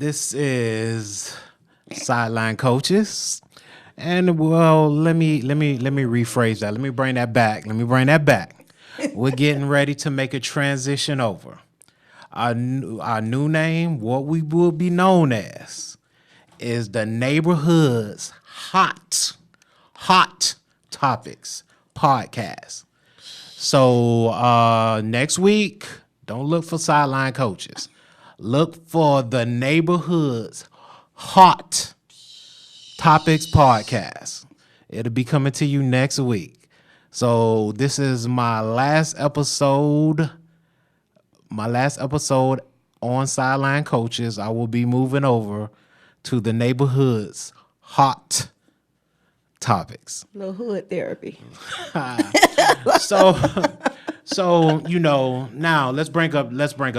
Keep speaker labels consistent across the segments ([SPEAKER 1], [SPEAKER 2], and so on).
[SPEAKER 1] This is Sideline Coaches. And well, let me rephrase that. Let me bring that back. We're getting ready to make a transition over. Our new name, what we will be known as, is the neighborhood's hot topics podcast. So next week, don't look for Sideline Coaches. Look for the neighborhood's hot topics podcast. It'll be coming to you next week. So this is my last episode on Sideline Coaches. I will be moving over to the neighborhood's hot topics.
[SPEAKER 2] Little hood therapy.
[SPEAKER 1] So now let's bring up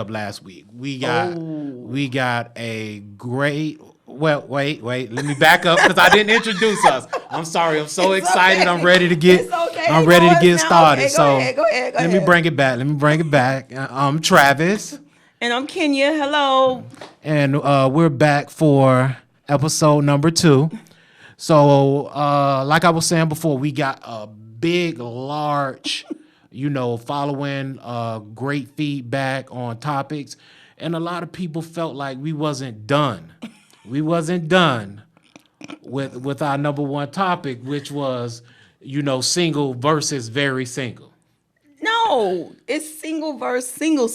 [SPEAKER 1] last week. We got a great. Well, wait. Let me back up because I didn't introduce us. I'm sorry. I'm so excited.
[SPEAKER 2] Okay.
[SPEAKER 1] I'm ready to get.
[SPEAKER 2] It's okay.
[SPEAKER 1] I'm ready to get started.
[SPEAKER 2] Okay, go ahead.
[SPEAKER 1] Let me bring it back. I'm Travis,
[SPEAKER 2] And I'm Kenya. Hello.
[SPEAKER 1] and we're back for episode number 2. So, like I was saying before, we got a big, large, following, great feedback on topics, and a lot of people felt like we wasn't done. We wasn't done with our number one topic, which was, single versus very single.
[SPEAKER 2] No, it's single verse single.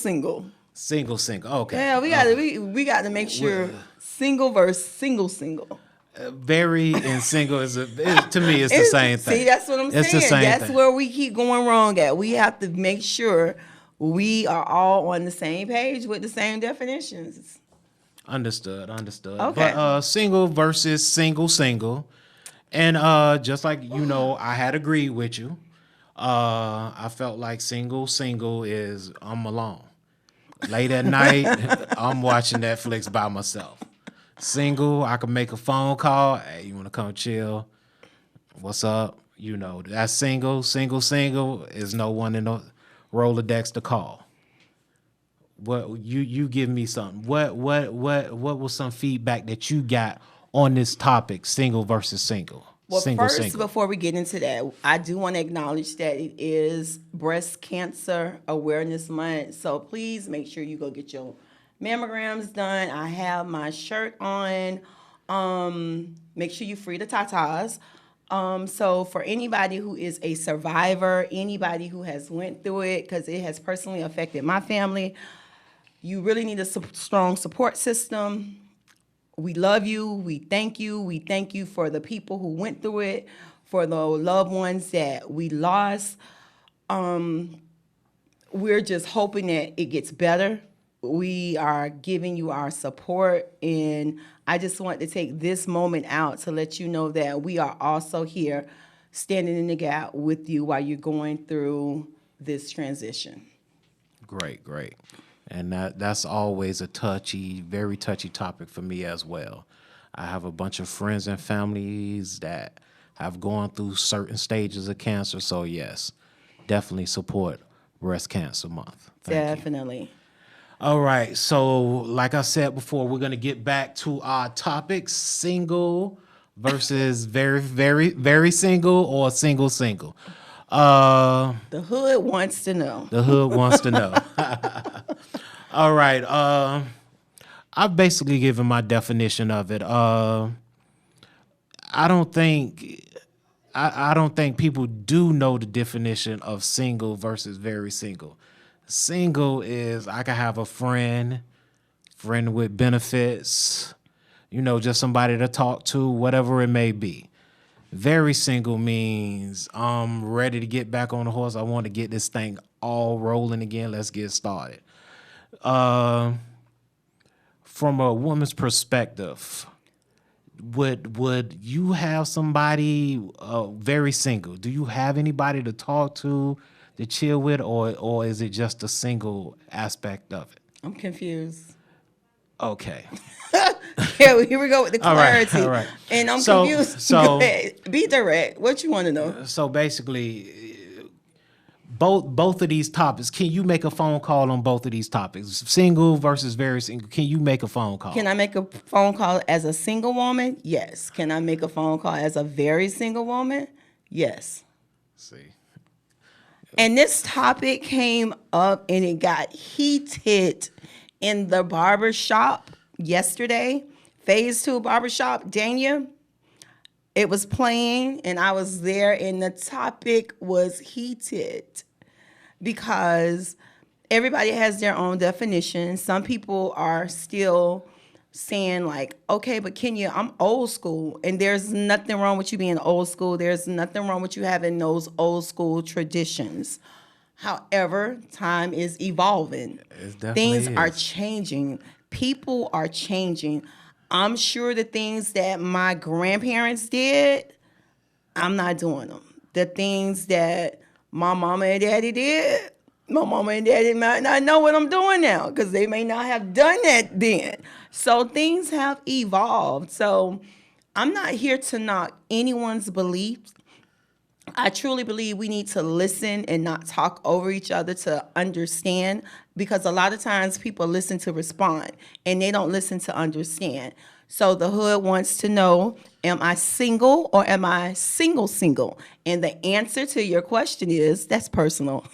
[SPEAKER 1] Single. Okay.
[SPEAKER 2] Yeah, we got to make sure single verse single.
[SPEAKER 1] Very and single to me it's the same thing.
[SPEAKER 2] See, that's what I'm
[SPEAKER 1] It's the
[SPEAKER 2] saying.
[SPEAKER 1] same
[SPEAKER 2] That's
[SPEAKER 1] thing.
[SPEAKER 2] where we keep going wrong at. We have to make sure we are all on the same page with the same definitions.
[SPEAKER 1] Understood.
[SPEAKER 2] Okay.
[SPEAKER 1] But single versus single. And just like I had agreed with you. I felt like single is I'm alone. Late at night, I'm watching Netflix by myself. Single, I can make a phone call. Hey, you want to come chill? What's up? That's single. Single is no one in the Rolodex to call. What you give me something? What was some feedback that you got on this topic, single versus single?
[SPEAKER 2] Well,
[SPEAKER 1] single.
[SPEAKER 2] before we get into that, I do want to acknowledge that it is Breast Cancer Awareness Month. So please make sure you go get your mammograms done. I have my shirt on. Make sure you free the tatas. So for anybody who is a survivor, anybody who has went through it, because it has personally affected my family, you really need a strong support system. We love you. We thank you. We thank you for the people who went through it, for the loved ones that we lost. We're just hoping that it gets better. We are giving you our support, and I just want to take this moment out to let you know that we are also here standing in the gap with you while you're going through this transition.
[SPEAKER 1] Great. And that's always a very touchy topic for me as well. I have a bunch of friends and families that have gone through certain stages of cancer. So yes, definitely support Breast Cancer Month. Thank you.
[SPEAKER 2] Definitely.
[SPEAKER 1] All right. So like I said before, we're going to get back to our topic, single versus very, very, very single or single.
[SPEAKER 2] The hood wants to know.
[SPEAKER 1] All right. I've basically given my definition of it. I don't think people do know the definition of single versus very single. Single is I can have a friend with benefits, just somebody to talk to, whatever it may be. Very single means I'm ready to get back on the horse. I want to get this thing all rolling again. Let's get started. From a woman's perspective, would you have somebody very single? Do you have anybody to talk to chill with, or is it just a single aspect of it?
[SPEAKER 2] I'm confused.
[SPEAKER 1] Okay.
[SPEAKER 2] Yeah, here we go with the clarity.
[SPEAKER 1] All right.
[SPEAKER 2] And I'm
[SPEAKER 1] confused.
[SPEAKER 2] Go ahead. Be direct. What you want to know?
[SPEAKER 1] So basically, both of these topics. Can you make a phone call on both of these topics? Single versus very single. Can you make a phone call?
[SPEAKER 2] Can I make a phone call as a single woman? Yes. Can I make a phone call as a very single woman? Yes.
[SPEAKER 1] See.
[SPEAKER 2] And this topic came up and it got heated in the barber shop yesterday. Phase 2 barbershop, Dania. It was playing and I was there and the topic was heated because everybody has their own definition. Some people are still saying like, okay, but Kenya, I'm old school. And there's nothing wrong with you being old school. There's nothing wrong with you having those old school traditions. However, time is evolving. Things are changing. People are changing. I'm sure the things that my grandparents did, I'm not doing them. The things that my mama and daddy did, my mama and daddy might not know what I'm doing now because they may not have done that then. So things have evolved. So I'm not here to knock anyone's beliefs. I truly believe we need to listen and not talk over each other to understand, because a lot of times people listen to respond and they don't listen to understand. So the hood wants to know, am I single or am I single? And the answer to your question is, that's personal.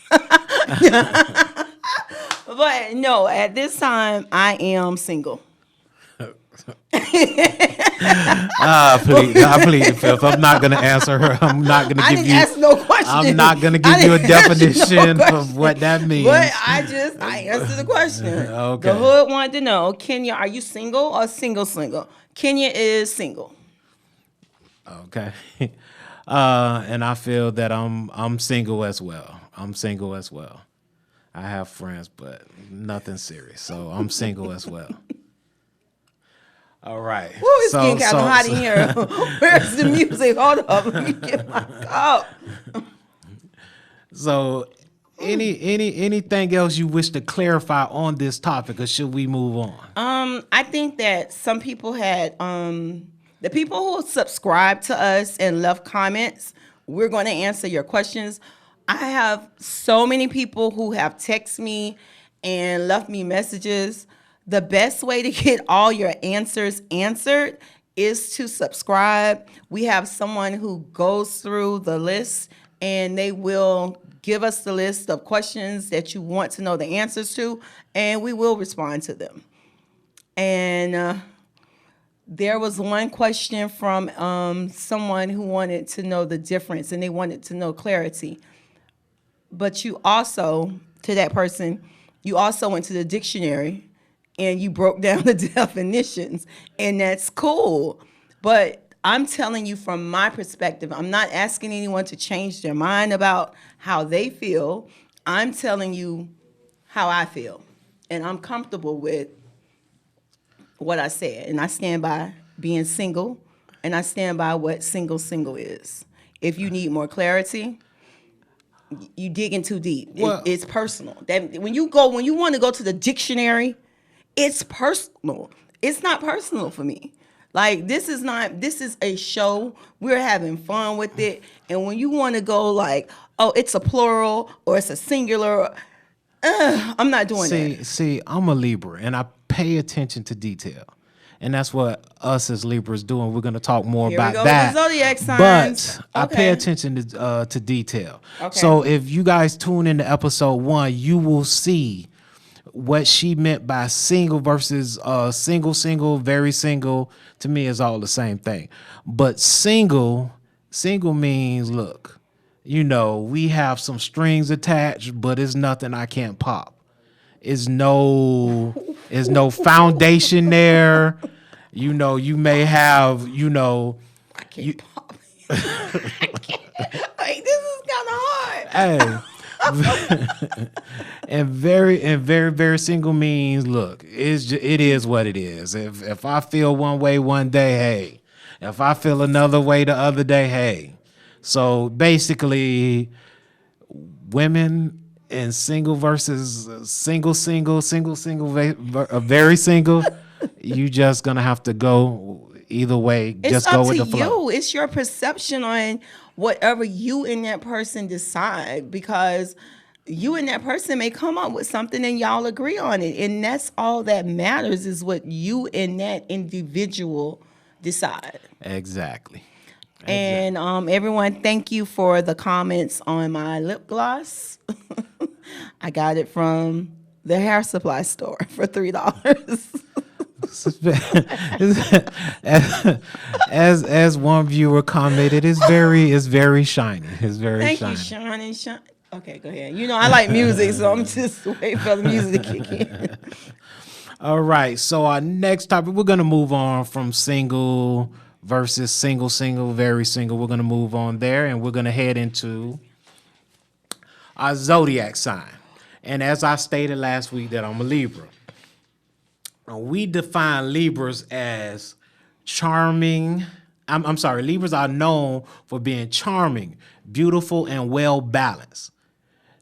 [SPEAKER 2] But no, at this time, I am single.
[SPEAKER 1] I plead the fifth. I'm not going to answer her. I'm not going to give you.
[SPEAKER 2] Ask no question.
[SPEAKER 1] I'm not going to give you a definition of what that means.
[SPEAKER 2] But I answered the question.
[SPEAKER 1] Okay.
[SPEAKER 2] The hood wanted to know, Kenya, are you single or single? Kenya is single.
[SPEAKER 1] Okay. And I feel that I'm single as well. I'm single as well. I have friends, but nothing serious. So I'm single as well. All right.
[SPEAKER 2] Woo, it's getting kind of hot in here. Where's the music? Hold up. Let me get my cup.
[SPEAKER 1] So anything else you wish to clarify on this topic, or should we move on?
[SPEAKER 2] I think that some people had the people who subscribed to us and left comments, we're going to answer your questions. I have so many people who have texted me and left me messages. The best way to get all your answers answered is to subscribe. We have someone who goes through the list and they will give us the list of questions that you want to know the answers to, and we will respond to them. And there was one question from someone who wanted to know the difference and they wanted to know clarity. But you also, to that person, you also went to the dictionary and you broke down the definitions, and that's cool. But I'm telling you from my perspective, I'm not asking anyone to change their mind about how they feel. I'm telling you how I feel, and I'm comfortable with what I said, and I stand by being single, and I stand by what single is. If you need more clarity, you digging too deep.
[SPEAKER 1] Well,
[SPEAKER 2] it's personal. That when you want to go to the dictionary, it's personal. It's not personal for me. Like, this is a show. We're having fun with it. And when you want to go like, oh, it's a plural or it's a singular, I'm not doing that.
[SPEAKER 1] See, I'm a Libra and I pay attention to detail. And that's what us as Libras do, and we're going to talk more
[SPEAKER 2] Here
[SPEAKER 1] about
[SPEAKER 2] we go
[SPEAKER 1] that.
[SPEAKER 2] With the zodiac signs.
[SPEAKER 1] But I pay attention to detail.
[SPEAKER 2] Okay.
[SPEAKER 1] So if you guys tune into episode 1, you will see what she meant by single versus single, very single. To me, is all the same thing. But single means, look, we have some strings attached, but it's nothing I can't pop. Is no foundation there. You may have,
[SPEAKER 2] I can't pop. I can't. Like, this is kind of hard.
[SPEAKER 1] Hey. And very single means, look, it is what it is. If I feel one way one day, hey. If I feel another way the other day, hey. So basically, women and single versus single, very single, you just gonna have to go. either way,
[SPEAKER 2] It's
[SPEAKER 1] just
[SPEAKER 2] up
[SPEAKER 1] go
[SPEAKER 2] to
[SPEAKER 1] with the flow.
[SPEAKER 2] you. It's your perception on whatever you and that person decide, because you and that person may come up with something and y'all agree on it. And that's all that matters, is what you and that individual decide.
[SPEAKER 1] Exactly.
[SPEAKER 2] And everyone, thank you for the comments on my lip gloss. I got it from the hair supply store for $3.
[SPEAKER 1] as one viewer commented, it's very shiny. It's very
[SPEAKER 2] Thank
[SPEAKER 1] shiny.
[SPEAKER 2] you, Sean and Sean. Okay, go ahead. You know I like music, so I'm just waiting for the music to kick in.
[SPEAKER 1] All right. So our next topic, we're gonna move on from single versus single, very single. We're gonna move on there, and we're gonna head into our zodiac sign. And as I stated last week, that I'm a Libra. We define Libras as charming. I'm sorry, Libras are known for being charming, beautiful, and well balanced.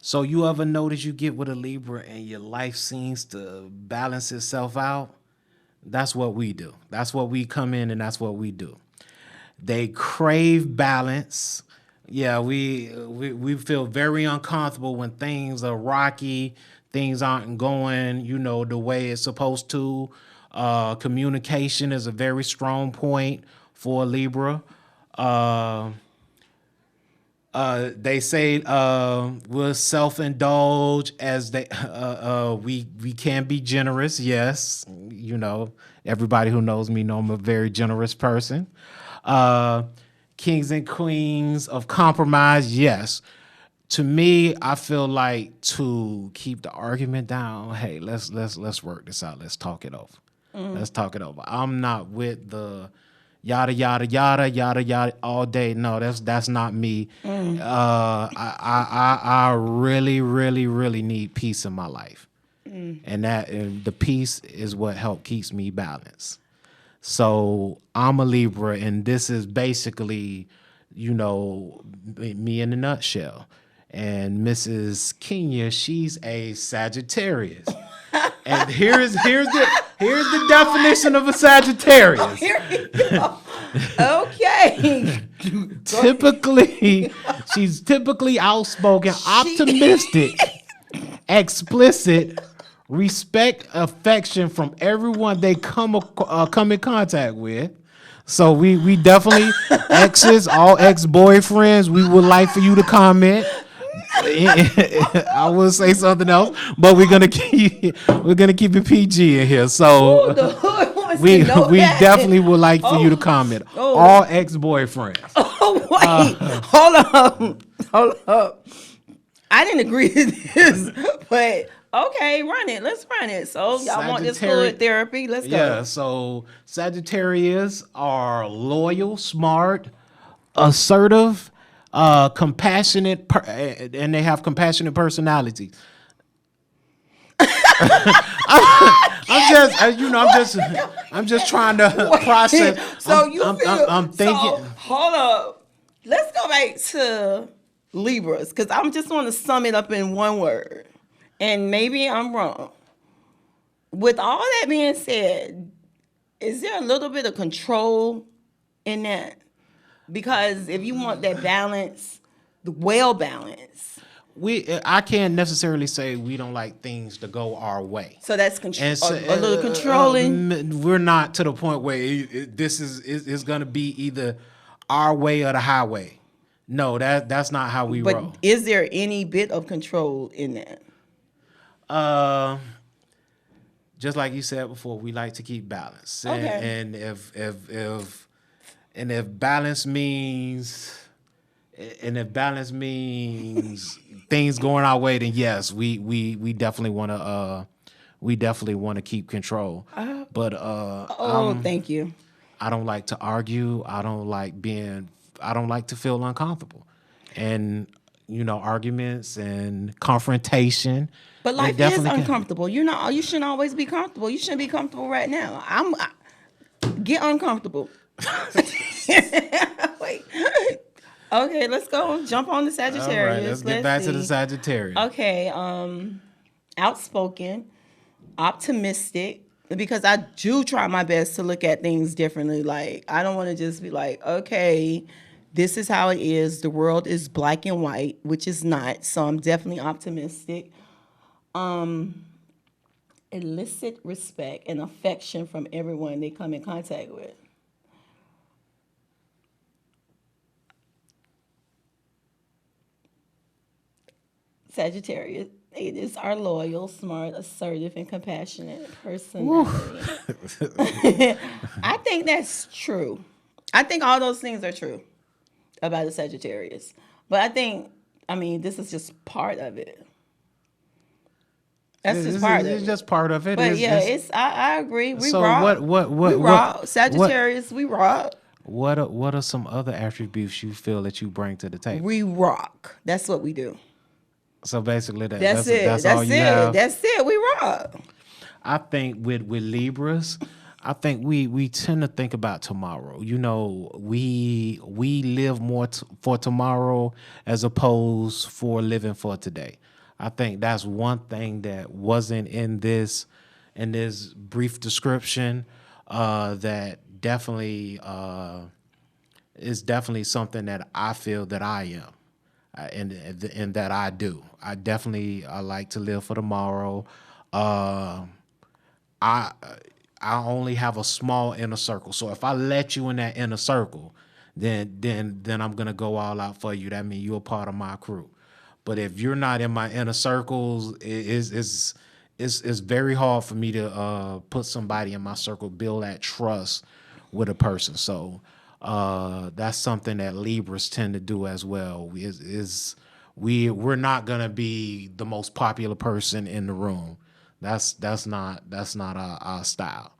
[SPEAKER 1] So you ever notice you get with a Libra and your life seems to balance itself out? That's what we do. That's what we come in and that's what we do. They crave balance. Yeah, we feel very uncomfortable when things are rocky, things aren't going, the way it's supposed to. Communication is a very strong point for a Libra. They say we'll self-indulge as we can be generous. Yes, everybody who knows me know I'm a very generous person. Kings and queens of compromise. Yes, to me, I feel like to keep the argument down. Hey, let's work this out. Let's talk it over. Let's talk it over. I'm not with the yada yada yada yada yada all day. No, that's not me. I really really really need peace in my life, and the peace is what keeps me balanced. So I'm a Libra, and this is basically, me in a nutshell. And Mrs. Kenya, she's a Sagittarius. And here's the definition of a Sagittarius.
[SPEAKER 2] Here we go. Okay.
[SPEAKER 1] She's typically outspoken, optimistic, explicit, respect, affection from everyone they come in contact with. So we definitely all ex-boyfriends. We would like for you to comment. I will say something else, but we're gonna keep it PG in here. So we definitely would like for you to comment. All ex-boyfriends.
[SPEAKER 2] Oh wait, hold up. I didn't agree to this, but okay, run it. Let's run it. So y'all want this fluid therapy? Let's go.
[SPEAKER 1] Yeah. So Sagittarius are loyal, smart, assertive, compassionate, and they have compassionate personalities. I'm just trying to process.
[SPEAKER 2] So
[SPEAKER 1] I'm thinking.
[SPEAKER 2] So, hold up. Let's go back to Libras, because I just want to sum it up in one word, and maybe I'm wrong. With all that being said, is there a little bit of control in that? Because if you want that balance, the well balance.
[SPEAKER 1] I can't necessarily say we don't like things to go our way.
[SPEAKER 2] So that's a little controlling.
[SPEAKER 1] We're not to the point where this is going to be either our way or the highway. No, that's not how we roll.
[SPEAKER 2] But is there any bit of control in that?
[SPEAKER 1] Just like you said before, we like to keep balance.
[SPEAKER 2] Okay.
[SPEAKER 1] And if balance means things going our way, then yes, we definitely want to keep control. But
[SPEAKER 2] thank you.
[SPEAKER 1] I don't like to argue. I don't like to feel uncomfortable, and arguments and confrontation.
[SPEAKER 2] But life is uncomfortable. You shouldn't always be comfortable. You shouldn't be comfortable right now. Get uncomfortable. Wait. Okay, let's go. Jump on the Sagittarius.
[SPEAKER 1] All right, let's get back to the Sagittarius.
[SPEAKER 2] Okay, outspoken, optimistic. because I do try my best to look at things differently. Like, I don't want to just be like, okay, this is how it is. The world is black and white, which is not. So I'm definitely optimistic. Elicit respect and affection from everyone they come in contact with. Sagittarius are loyal, smart, assertive, and compassionate personality. I think that's true. I think all those things are true about the Sagittarius. But I mean, this is just part of it. That's just part of
[SPEAKER 1] It's
[SPEAKER 2] it.
[SPEAKER 1] just part of it.
[SPEAKER 2] But yeah, I agree. We
[SPEAKER 1] So
[SPEAKER 2] rock. We rock. Sagittarius, we rock.
[SPEAKER 1] what are some other attributes you feel that you bring to the table?
[SPEAKER 2] We rock. That's what we do.
[SPEAKER 1] So basically,
[SPEAKER 2] That's it.
[SPEAKER 1] That's all you have.
[SPEAKER 2] That's it. We rock.
[SPEAKER 1] I think with Libras, I think we tend to think about tomorrow. You know, we live more for tomorrow as opposed for living for today. I think that's one thing that wasn't in this brief description that definitely is definitely something that I feel that I am. And that I do. I definitely like to live for tomorrow. I only have a small inner circle. So if I let you in that inner circle, then I'm gonna go all out for you. That means you're a part of my crew. But if you're not in my inner circles, it's very hard for me to put somebody in my circle, build that trust with a person. So that's something that Libras tend to do as well. We're not gonna be the most popular person in the room. That's not our style.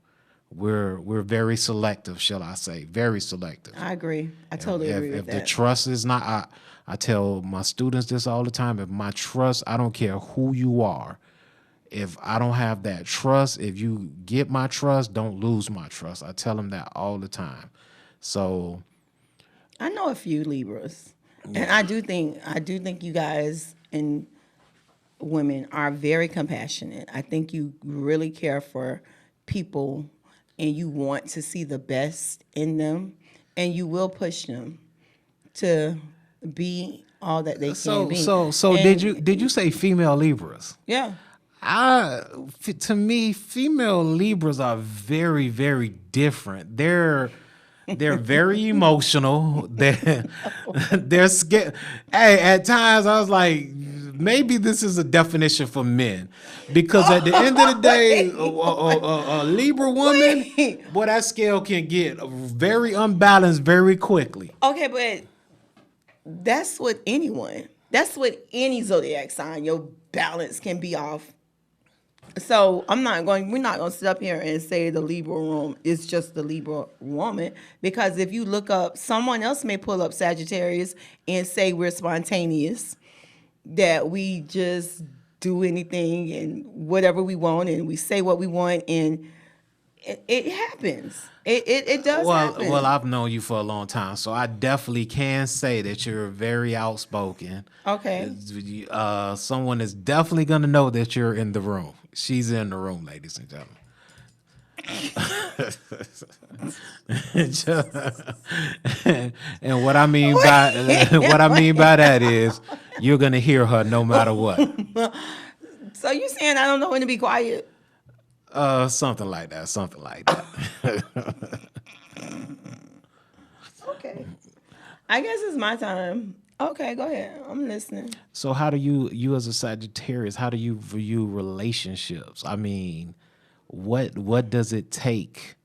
[SPEAKER 1] We're very selective, shall I say? Very selective.
[SPEAKER 2] I agree. I totally agree with
[SPEAKER 1] If
[SPEAKER 2] that.
[SPEAKER 1] the trust is not, I tell my students this all the time. If my trust, I don't care who you are. If I don't have that trust, if you get my trust, don't lose my trust. I tell them that all the time. So
[SPEAKER 2] I know a few Libras, and I do think you guys and women are very compassionate. I think you really care for people, and you want to see the best in them, and you will push them to be all that they can be.
[SPEAKER 1] So
[SPEAKER 2] And
[SPEAKER 1] did you say female Libras?
[SPEAKER 2] yeah.
[SPEAKER 1] To me, female Libras are very, very different. They're very emotional. They're scared. Hey, at times I was like, maybe this is a definition for men, because at the end of the day, a Libra woman,
[SPEAKER 2] Wait.
[SPEAKER 1] boy, that scale can get very unbalanced very quickly.
[SPEAKER 2] Okay, but that's with anyone. That's with any zodiac sign. Your balance can be off. So we're not going to sit up here and say the Libra room is just the Libra woman, because if you look up, someone else may pull up Sagittarius and say we're spontaneous, that we just do anything and whatever we want, and we say what we want, and it happens. It does happen.
[SPEAKER 1] Well, I've known you for a long time, so I definitely can say that you're very outspoken.
[SPEAKER 2] Okay.
[SPEAKER 1] Someone is definitely gonna know that you're in the room. She's in the room, ladies and gentlemen. And what I mean by that is you're gonna hear her no matter what.
[SPEAKER 2] So you saying I don't know when to be quiet?
[SPEAKER 1] Something like that. Something like that.
[SPEAKER 2] Okay. I guess it's my time. Okay, go ahead. I'm listening.
[SPEAKER 1] So how do you as a Sagittarius, how do you view relationships? I mean, what does it take?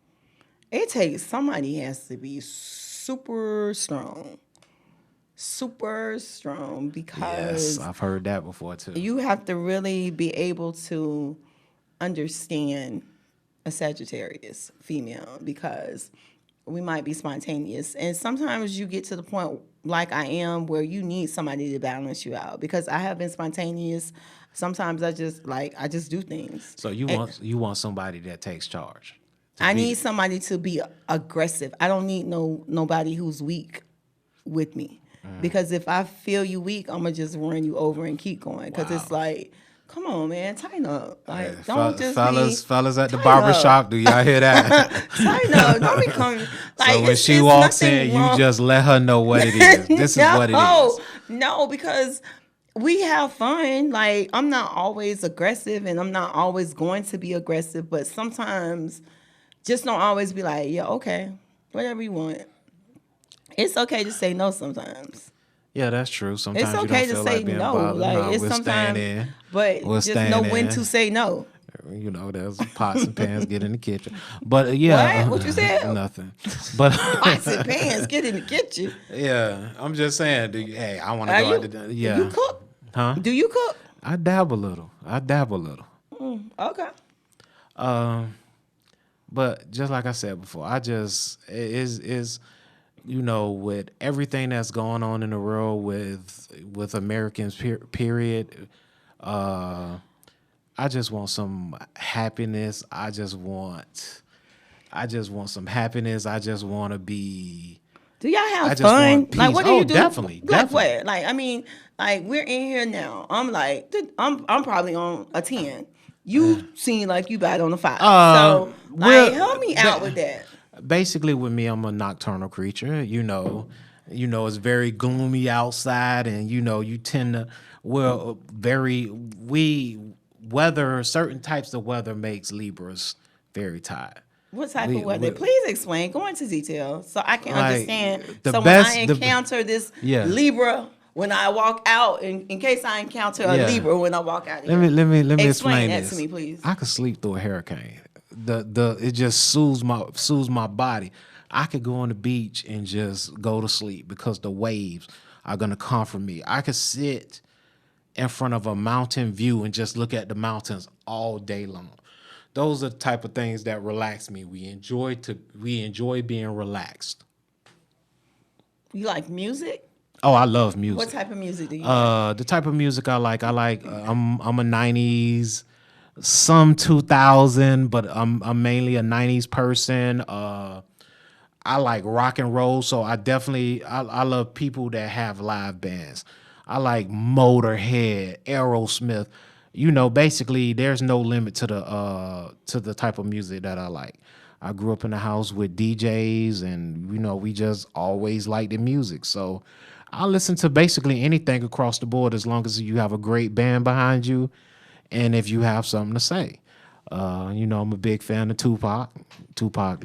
[SPEAKER 2] It takes somebody has to be super strong. Super strong, because
[SPEAKER 1] Yes, I've heard that before too.
[SPEAKER 2] you have to really be able to understand a Sagittarius female, because we might be spontaneous, and sometimes you get to the point like I am where you need somebody to balance you out, because I have been spontaneous. Sometimes I just do things.
[SPEAKER 1] So you want somebody that takes charge.
[SPEAKER 2] I need somebody to be aggressive. I don't need nobody who's weak with me. Because if I feel you weak, I'm gonna just run you over and keep going. Because it's like, Come on, man, tighten up.
[SPEAKER 1] Hey,
[SPEAKER 2] Like, don't just
[SPEAKER 1] fellas,
[SPEAKER 2] be
[SPEAKER 1] fellas at the
[SPEAKER 2] tighten
[SPEAKER 1] barber
[SPEAKER 2] up.
[SPEAKER 1] shop, do y'all hear that?
[SPEAKER 2] Tighten up. Don't be coming. Like,
[SPEAKER 1] So when she
[SPEAKER 2] it's
[SPEAKER 1] walks
[SPEAKER 2] nothing
[SPEAKER 1] in, you
[SPEAKER 2] wrong.
[SPEAKER 1] just let her know what it is. This is what it is.
[SPEAKER 2] No, because we have fun. Like, I'm not always aggressive, and I'm not always going to be aggressive, but sometimes just don't always be like, yeah, okay, whatever you want. It's okay to say no sometimes.
[SPEAKER 1] Yeah, that's true.
[SPEAKER 2] It's
[SPEAKER 1] Sometimes you
[SPEAKER 2] okay
[SPEAKER 1] don't
[SPEAKER 2] to
[SPEAKER 1] feel
[SPEAKER 2] say
[SPEAKER 1] like being
[SPEAKER 2] no.
[SPEAKER 1] bothered.
[SPEAKER 2] Like,
[SPEAKER 1] No,
[SPEAKER 2] it's
[SPEAKER 1] we're staying
[SPEAKER 2] sometimes,
[SPEAKER 1] in.
[SPEAKER 2] but
[SPEAKER 1] We're
[SPEAKER 2] just know
[SPEAKER 1] staying
[SPEAKER 2] when
[SPEAKER 1] in.
[SPEAKER 2] to say no.
[SPEAKER 1] You know, there's pots and pans get in the kitchen. But yeah,
[SPEAKER 2] What? What you said?
[SPEAKER 1] nothing. But
[SPEAKER 2] Pots and pans get in the kitchen.
[SPEAKER 1] yeah, I'm just saying. Hey, I want to
[SPEAKER 2] Are
[SPEAKER 1] go
[SPEAKER 2] you?
[SPEAKER 1] out to dinner. Yeah,
[SPEAKER 2] You cook?
[SPEAKER 1] huh?
[SPEAKER 2] Do you cook?
[SPEAKER 1] I dabble a little.
[SPEAKER 2] Okay.
[SPEAKER 1] But just like I said before, I just is you know, with everything that's going on in the world with Americans period, I just want some happiness. I just want some happiness. I just want to be.
[SPEAKER 2] Do y'all have
[SPEAKER 1] I just
[SPEAKER 2] fun?
[SPEAKER 1] want
[SPEAKER 2] Like,
[SPEAKER 1] peace.
[SPEAKER 2] what do
[SPEAKER 1] Oh,
[SPEAKER 2] you do?
[SPEAKER 1] definitely,
[SPEAKER 2] Like
[SPEAKER 1] definitely.
[SPEAKER 2] what? Like, I mean, like we're in here now. I'm like, I'm probably on a 10. You seem like you bad on a 5. So, like,
[SPEAKER 1] Well,
[SPEAKER 2] help me out with that.
[SPEAKER 1] basically with me, I'm a nocturnal creature. It's very gloomy outside, and you tend to weather certain types of weather makes Libras very tired.
[SPEAKER 2] What type
[SPEAKER 1] We,
[SPEAKER 2] of weather?
[SPEAKER 1] we
[SPEAKER 2] Please explain. Go into detail so I can
[SPEAKER 1] like
[SPEAKER 2] understand.
[SPEAKER 1] the
[SPEAKER 2] So when I
[SPEAKER 1] best.
[SPEAKER 2] encounter this
[SPEAKER 1] Yeah.
[SPEAKER 2] Libra, when I walk out, in case I encounter a
[SPEAKER 1] Yeah.
[SPEAKER 2] Libra when I walk out of
[SPEAKER 1] Let
[SPEAKER 2] here.
[SPEAKER 1] me
[SPEAKER 2] Explain
[SPEAKER 1] explain
[SPEAKER 2] that
[SPEAKER 1] this.
[SPEAKER 2] to me, please.
[SPEAKER 1] I could sleep through a hurricane. It just soothes my body. I could go on the beach and just go to sleep because the waves are gonna comfort me. I could sit in front of a mountain view and just look at the mountains all day long. Those are the type of things that relax me. We enjoy being relaxed.
[SPEAKER 2] You like music?
[SPEAKER 1] Oh, I love
[SPEAKER 2] What
[SPEAKER 1] music.
[SPEAKER 2] type of music do you like?
[SPEAKER 1] The type of music I like, I'm a '90s, some 2000, but I'm mainly a '90s person. I like rock and roll, so I love people that have live bands. I like Motorhead, Aerosmith. Basically, there's no limit to the type of music that I like. I grew up in a house with DJs, and we just always liked the music. So I listen to basically anything across the board as long as you have a great band behind you, and if you have something to say. I'm a big fan of Tupac. Tupac,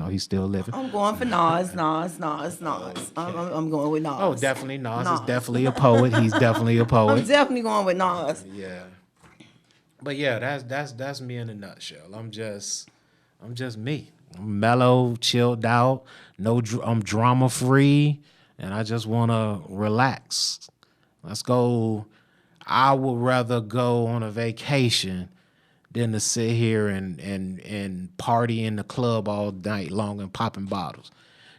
[SPEAKER 1] he's still living.
[SPEAKER 2] I'm going for Nas. I'm going with Nas.
[SPEAKER 1] Oh, definitely Nas is
[SPEAKER 2] Nas.
[SPEAKER 1] definitely a poet. He's definitely a
[SPEAKER 2] I'm
[SPEAKER 1] poet.
[SPEAKER 2] definitely going with Nas.
[SPEAKER 1] Yeah. But yeah, that's me in a nutshell. I'm just me. I'm mellow, chilled out. I'm drama free, and I just want to relax. Let's go. I would rather go on a vacation than to sit here and party in the club all night long and popping bottles.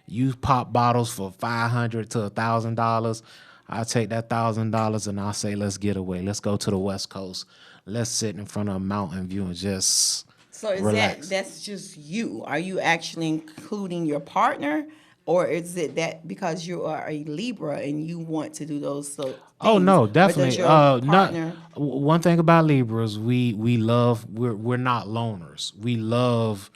[SPEAKER 1] You pop bottles for $500 to $1,000. I'll take that $1,000 and I'll say, let's get away. Let's go to the West Coast. Let's sit in front of a mountain view and just
[SPEAKER 2] So is
[SPEAKER 1] relax.
[SPEAKER 2] that's just you? Are you actually including your partner, or is it that because you are a Libra and you want to do those things?
[SPEAKER 1] Oh no,
[SPEAKER 2] Or does
[SPEAKER 1] definitely.
[SPEAKER 2] your
[SPEAKER 1] Not
[SPEAKER 2] partner?
[SPEAKER 1] one thing about Libras, we love we're not loners. We love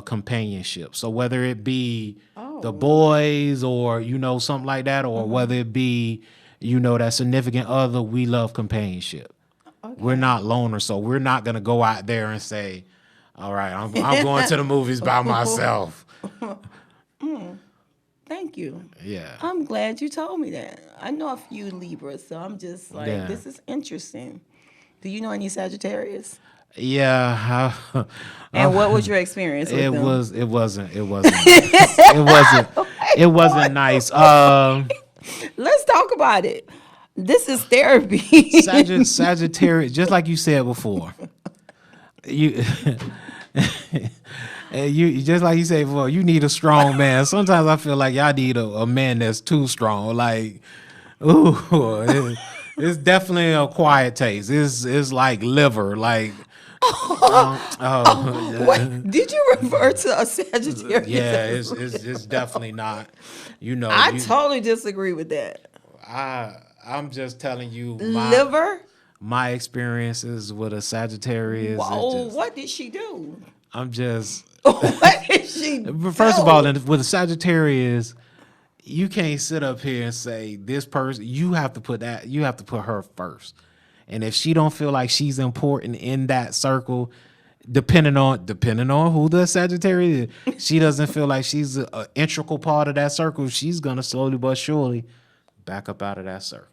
[SPEAKER 1] companionship. So whether it be the boys or something like that, or whether it be that significant other, we love companionship. We're not loners, so we're not gonna go out there and say, "All right, I'm going to the movies by myself."
[SPEAKER 2] Thank you.
[SPEAKER 1] Yeah.
[SPEAKER 2] I'm glad you told me that. I know a few Libras, so I'm just like,
[SPEAKER 1] Yeah.
[SPEAKER 2] this is interesting. Do you know any Sagittarius?
[SPEAKER 1] Yeah.
[SPEAKER 2] And what was your experience with them?
[SPEAKER 1] It wasn't nice.
[SPEAKER 2] Let's talk about it. This is therapy.
[SPEAKER 1] Sagittarius, just like you said before. You you just like you said before, you need a strong man. Sometimes I feel like y'all need a man that's too strong. Like, it's definitely a quiet taste. It's like liver. Like,
[SPEAKER 2] What? Did you refer to a Sagittarius?
[SPEAKER 1] yeah, it's definitely not.
[SPEAKER 2] I totally disagree with that.
[SPEAKER 1] I'm just telling you,
[SPEAKER 2] Liver?
[SPEAKER 1] my experiences with a Sagittarius.
[SPEAKER 2] Whoa, what did she do?
[SPEAKER 1] I'm just.
[SPEAKER 2] What did she do?
[SPEAKER 1] First of all, with a Sagittarius, you can't sit up here and say this person. You have to put that. You have to put her first. And if she don't feel like she's important in that circle, depending on who the Sagittarius is, she doesn't feel like she's an integral part of that circle. She's gonna slowly but surely back up out of that circle.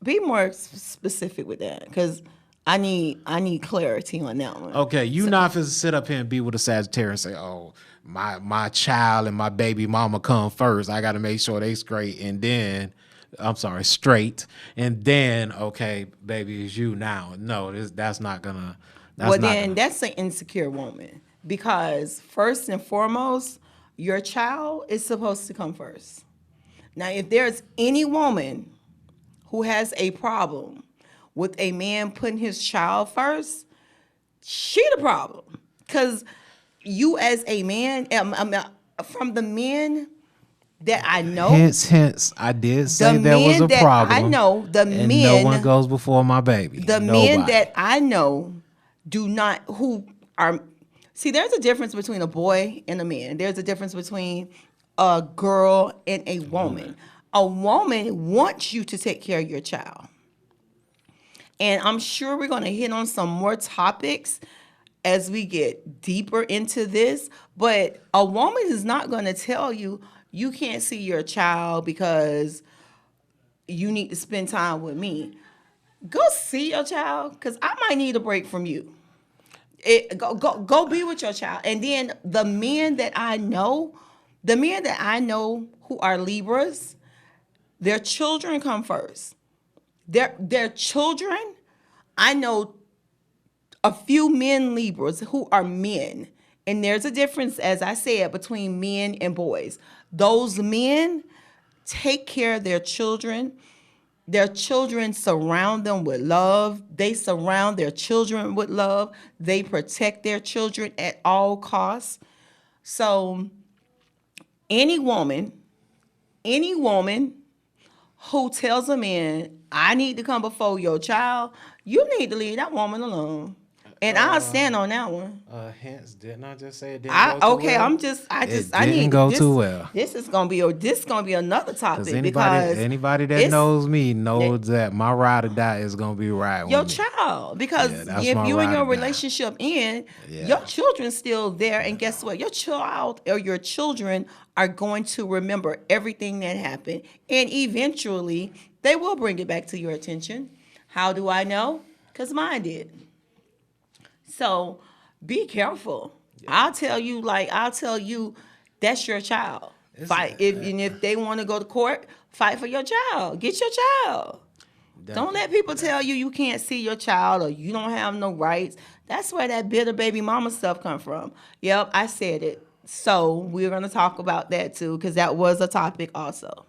[SPEAKER 2] Be more specific with that, because I need clarity on that one.
[SPEAKER 1] Okay, you not finna sit up here and be with a Sagittarius and say, "Oh, my child and my baby mama come first. I got to make sure they straight, and then, I'm sorry, straight, and then okay, baby, it's you now." No, that's not gonna.
[SPEAKER 2] That's an insecure woman, because first and foremost, your child is supposed to come first. Now, if there's any woman who has a problem with a man putting his child first, she the problem. Because you as a man, from the men that I know.
[SPEAKER 1] Hence, I did say there was a problem.
[SPEAKER 2] I know, the
[SPEAKER 1] and
[SPEAKER 2] men.
[SPEAKER 1] No one goes before my baby.
[SPEAKER 2] The men that I know see, there's a difference between a boy and a man. There's a difference between a girl and a woman. A woman wants you to take care of your child. And I'm sure we're going to hit on some more topics as we get deeper into this. But a woman is not going to tell you you can't see your child because you need to spend time with me. Go see your child, because I might need a break from you. Go be with your child. And then the men that I know who are Libras, their children come first. Their children, I know a few men Libras who are men. And there's a difference, as I said, between men and boys. Those men take care of their children. Their children surround them with love. They surround their children with love. They protect their children at all costs. So any woman who tells a man, I need to come before your child, you need to leave that woman alone. And I'll stand on that one.
[SPEAKER 1] Hence, didn't I just say it didn't go too well?
[SPEAKER 2] I
[SPEAKER 1] didn't go too well.
[SPEAKER 2] This is gonna be another topic,
[SPEAKER 1] because anybody that knows me knows that my ride or die is gonna be right.
[SPEAKER 2] Your child, because if you and your relationship end, your children's still there, and guess what? Your child or your children are going to remember everything that happened, and eventually they will bring it back to your attention. How do I know? Because mine did. So be careful. Yeah. I'll tell you, that's your child. Fight if they want to go to court, fight for your child. Get your child. Definitely. Don't let people tell you can't see your child or you don't have no rights. That's where that bitter baby mama stuff come from. Yep, I said it. So we're gonna talk about that too, because that was a topic also.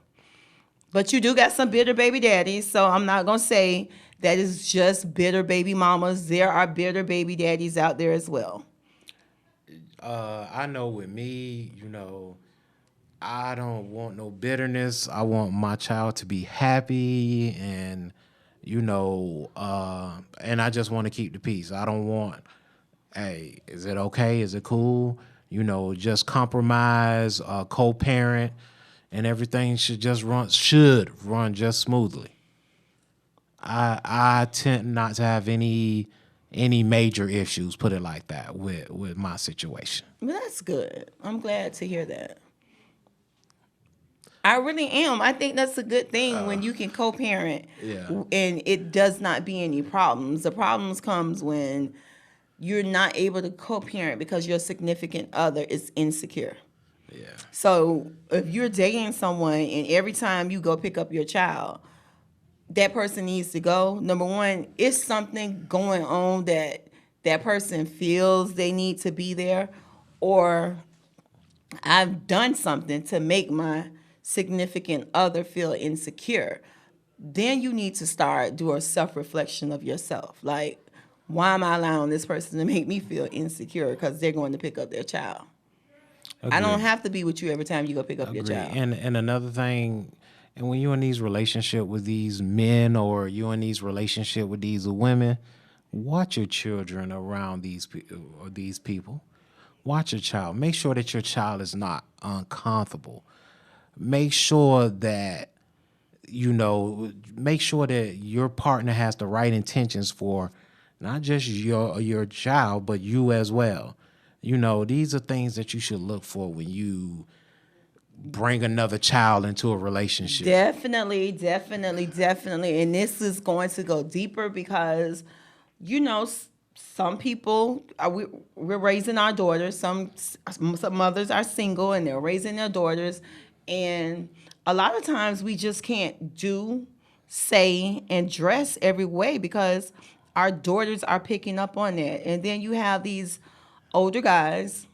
[SPEAKER 2] But you do got some bitter baby daddies, so I'm not gonna say that is just bitter baby mamas. There are bitter baby daddies out there as well.
[SPEAKER 1] I know with me, I don't want no bitterness. I want my child to be happy and, and I just want to keep the peace. I don't want, hey, is it okay? Is it cool? Just compromise, co-parent, and everything should run just smoothly. I tend not to have any major issues, put it like that, with my situation.
[SPEAKER 2] Well, that's good. I'm glad to hear that. I really am. I think that's a good thing when you can co-parent and it does not be any problems. The problems comes when you're not able to co-parent because your significant other is insecure. Yeah. So if you're dating someone and every time you go pick up your child, that person needs to go. Number one, it's something going on that person feels they need to be there, or I've done something to make my significant other feel insecure. Then you need to start doing self-reflection of yourself. Like, why am I allowing this person to make me feel insecure because they're going to pick up their child? Agreed. I don't have to be with you every time you go pick up your child.
[SPEAKER 1] And another thing And when you're in these relationship with these men or you're in these relationship with these women, watch your children around these people. Watch your child. Make sure that your child is not uncomfortable. Make sure that make sure that your partner has the right intentions for not just your child, but you as well. These are things that you should look for when you bring another child into a relationship.
[SPEAKER 2] Definitely, definitely, definitely. And this is going to go deeper because, some people we're raising our daughters. Some mothers are single and they're raising their daughters, and a lot of times we just can't do, say, and dress every way because our daughters are picking up on that. And then you have these older guys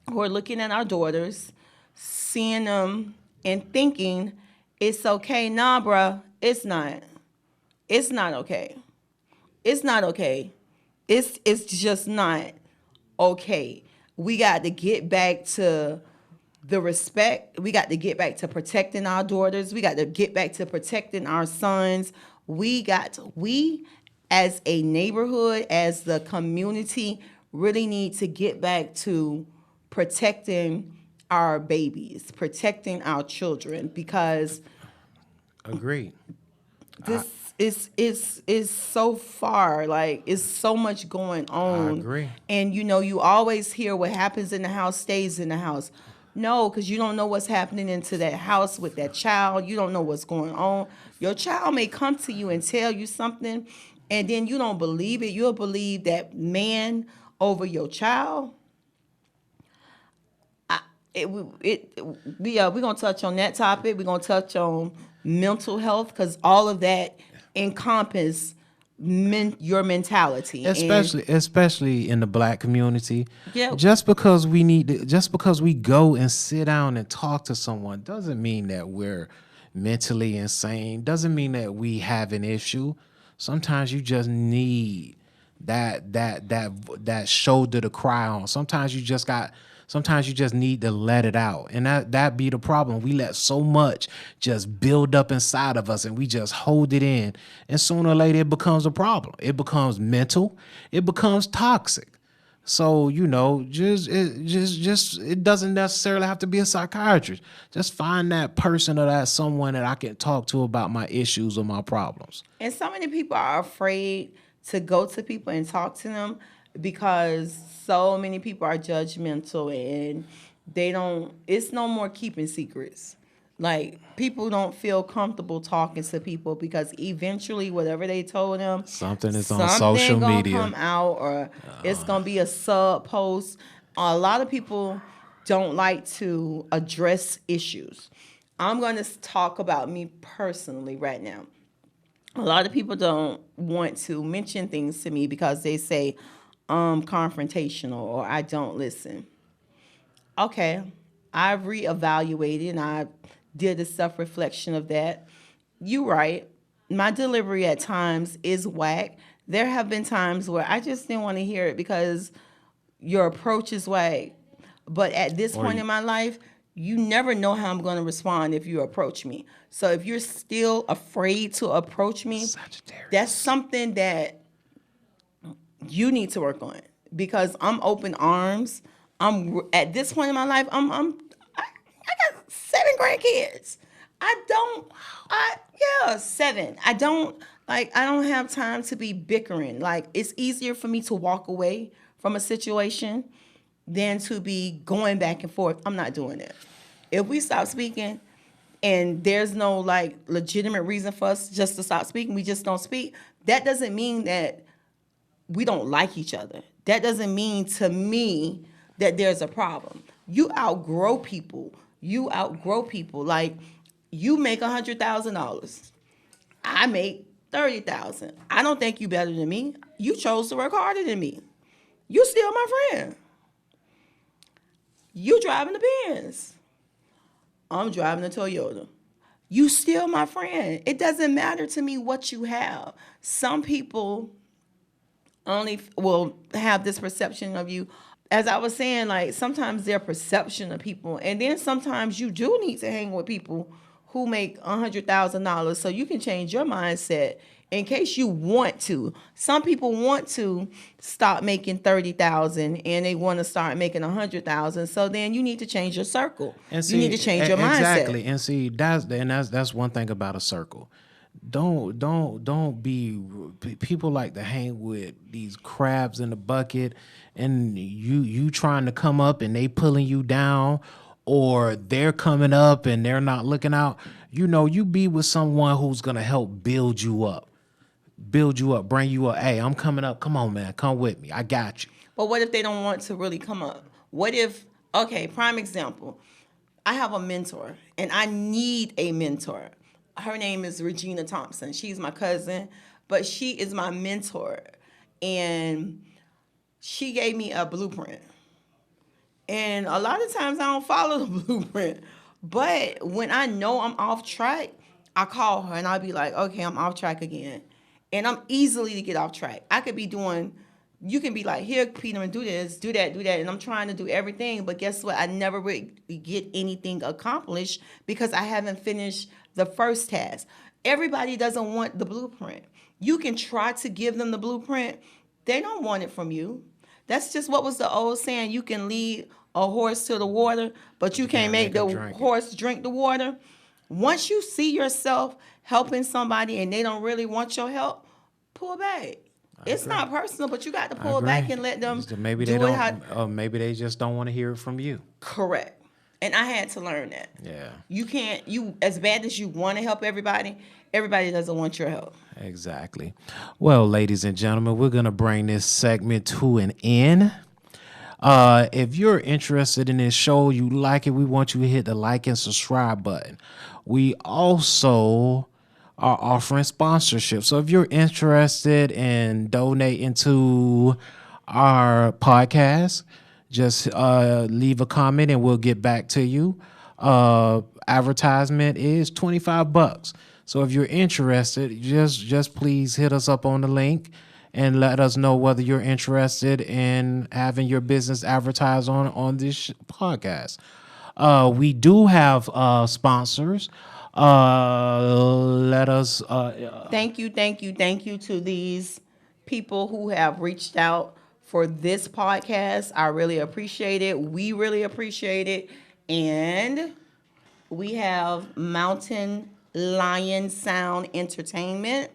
[SPEAKER 2] who are looking at our daughters, seeing them and thinking it's okay. Nah, bruh, it's not. It's not okay. It's not okay. It's just not okay. We got to get back to the respect. We got to get back to protecting our daughters. We got to get back to protecting our sons. We as a neighborhood, as the community, really need to get back to protecting our babies, protecting our children, because
[SPEAKER 1] Agreed.
[SPEAKER 2] this is so far, like it's so much going on.
[SPEAKER 1] I agree.
[SPEAKER 2] And you always hear what happens in the house stays in the house. No, because you don't know what's happening into that house with that child. You don't know what's going on. Your child may come to you and tell you something, and then you don't believe it. You'll believe that man over your child. We're gonna touch on that topic. We're gonna touch on mental health because all of that encompass your mentality,
[SPEAKER 1] especially in the Black community.
[SPEAKER 2] Yeah.
[SPEAKER 1] Just because just because we go and sit down and talk to someone doesn't mean that we're mentally insane. Doesn't mean that we have an issue. Sometimes you just need that shoulder to cry on. Sometimes you just need to let it out. And that be the problem. We let so much just build up inside of us and we just hold it in. And sooner or later it becomes a problem. It becomes mental. It becomes toxic. So, it doesn't necessarily have to be a psychiatrist. Just find that person or that someone that I can talk to about my issues or my problems.
[SPEAKER 2] And so many people are afraid to go to people and talk to them because so many people are judgmental and it's no more keeping secrets. Like, people don't feel comfortable talking to people because eventually whatever they told them,
[SPEAKER 1] something is on social media,
[SPEAKER 2] come out, or it's gonna be a sub post. A lot of people don't like to address issues. I'm gonna talk about me personally right now. A lot of people don't want to mention things to me because they say I'm confrontational or I don't listen. Okay, I've reevaluated and I did a self-reflection of that. You're right. My delivery at times is whack. There have been times where I just didn't want to hear it because your approach is whack. But at this point in my life, you never know how I'm going to respond if you approach me. So if you're still afraid to approach me, that's something that you need to work on, because I'm open arms. I'm at this point in my life, I got 7 grandkids. 7. I don't have time to be bickering. Like, it's easier for me to walk away from a situation than to be going back and forth. I'm not doing it. If we stop speaking and there's no legitimate reason for us just to stop speaking, we just don't speak. That doesn't mean that we don't like each other. That doesn't mean to me that there's a problem. You outgrow people. Like, you make $100,000. I make $30,000. I don't think you better than me. You chose to work harder than me. You still my friend. You driving the Benz. I'm driving the Toyota. You still my friend. It doesn't matter to me what you have. Some people only will have this perception of you. As I was saying, sometimes their perception of people, and then sometimes you do need to hang with people who make $100,000, so you can change your mindset in case you want to. Some people want to stop making 30,000 and they want to start making 100,000. So then you need to change your circle.
[SPEAKER 1] And
[SPEAKER 2] You need to change your mindset.
[SPEAKER 1] exactly. And see, that's one thing about a circle. Don't be people like to hang with these crabs in the bucket, and you trying to come up and they pulling you down, or they're coming up and they're not looking out. You be with someone who's gonna help build you up, bring you up. Hey, I'm coming up. Come on, man. Come with me. I got you.
[SPEAKER 2] But what if they don't want to really come up? What if, okay, prime example, I have a mentor and I need a mentor. Her name is Regina Thompson. She's my cousin, but she is my mentor. And she gave me a blueprint. And a lot of times I don't follow the blueprint. But when I know I'm off track, I call her and I'll be like, okay, I'm off track again. And I'm easily to get off track. I could be doing, you can be like, here, Peter, and do this, do that. And I'm trying to do everything. But guess what? I never really get anything accomplished because I haven't finished the first task. Everybody doesn't want the blueprint. You can try to give them the blueprint. They don't want it from you. That's just what was the old saying. You can lead a horse to the water, but you can't make the horse drink the water. Once you see yourself helping somebody and they don't really want your help, pull back. It's not personal, but you got to pull back and let them
[SPEAKER 1] maybe they don't. Maybe they just don't want to hear it from you.
[SPEAKER 2] Correct. And I had to learn that.
[SPEAKER 1] Yeah.
[SPEAKER 2] You can't. You as bad as you want to help everybody, everybody doesn't want your help.
[SPEAKER 1] Exactly. Well, ladies and gentlemen, we're gonna bring this segment to an end. If you're interested in this show, you like it, we want you to hit the like and subscribe button. We also are offering sponsorship. So if you're interested in donating to our podcast, just leave a comment and we'll get back to you. Advertisement is $25. So if you're interested, just please hit us up on the link and let us know whether you're interested in having your business advertised on this podcast. We do have sponsors. Let us.
[SPEAKER 2] Thank you to these people who have reached out for this podcast. I really appreciate it. We really appreciate it. And we have Mountain Lion Sound Entertainment,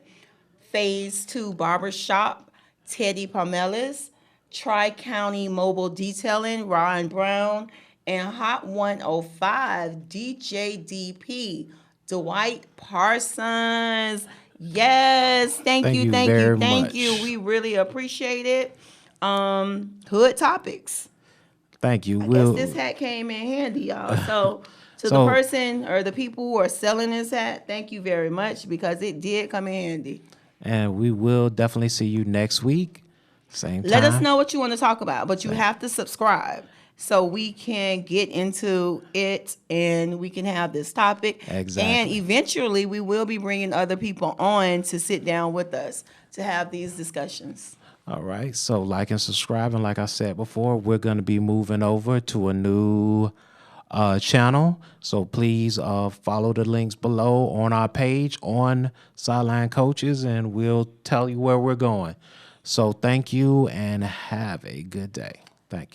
[SPEAKER 2] Phase 2 Barbershop, Teddy Parmelis, Tri-County Mobile Detailing, Ryan Brown, and Hot 105 DJ DP, Dwight Parsons. Yes, thank you. We really appreciate it. Hood Topics.
[SPEAKER 1] Thank you.
[SPEAKER 2] I guess this hat came in handy, y'all. So to the person or the people who are selling this hat, thank you very much because it did come in handy.
[SPEAKER 1] And we will definitely see you next week. Same time.
[SPEAKER 2] Let us know what you want to talk about, but you have to subscribe so we can get into it and we can have this topic.
[SPEAKER 1] Exactly.
[SPEAKER 2] And eventually we will be bringing other people on to sit down with us to have these discussions.
[SPEAKER 1] All right. So like and subscribe. And like I said before, we're going to be moving over to a new channel. So please follow the links below on our page on Sideline Coaches, and we'll tell you where we're going. So thank you and have a good day.